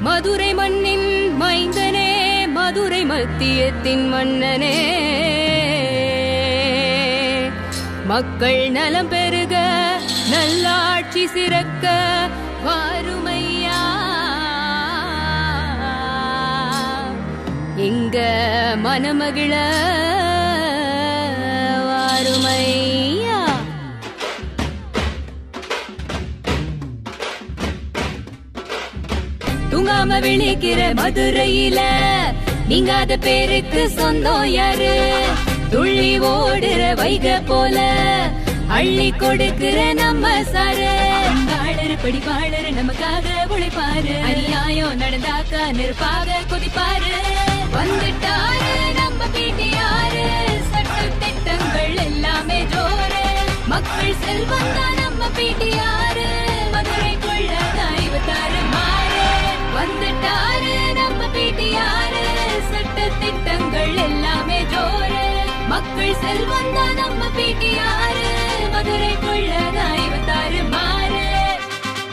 மதுரை மண்ணின் மைந்தனே, மதுரை மத்தியத்தின் மன்னனே, மக்கள் நலம் பெருக நல்லாட்சி சிறக்க வாருமையா, எங்க மனமகிழ வாருமையா. தூங்காம விழிக்கிற மதுரையில நீங்காத பேருக்கு சொந்தம் யாரு? துள்ளி ஓடுற வைக போல அள்ளி கொடுக்கிற நம்ம சாரு. வாழரு படிப்பாளரு நமக்காக உழைப்பாரு, அநியாயம் நடந்தாக்கா நெருப்பாக கொதிப்பாரு. வந்துட்டாரு நம்ம பிடிஆரு, சட்ட திட்டங்கள் எல்லாமே ஜோரு, மக்கள் செல்வம் தான் நம்ம பிடிஆரு.